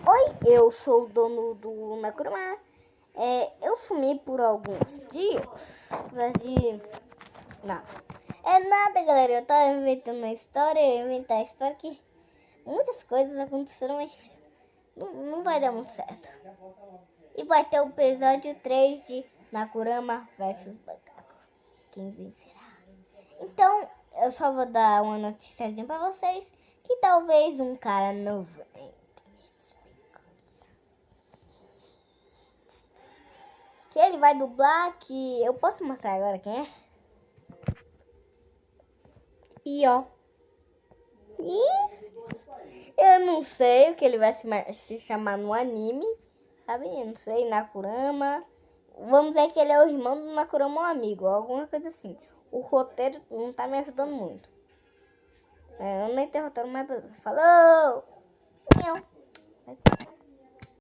Oi, eu sou o dono do Nakurama. Eu sumi por alguns dias. Não. É nada, galera. Eu tava inventando a história. Eu ia inventar a história que muitas coisas aconteceram, mas não vai dar muito certo. E vai ter o episódio 3 de Nakurama versus Macaco. Quem vencerá? Então, eu só vou dar uma noticiazinha pra vocês. Que talvez um cara novo que ele vai dublar, que eu posso mostrar agora quem é? E ó. Eu não sei o que ele vai se chamar no anime, sabe? Eu não sei, Nakurama. Vamos dizer que ele é o irmão do Nakurama, um amigo, alguma coisa assim. O roteiro não tá me ajudando muito. Eu não tô roteiro, mas falou!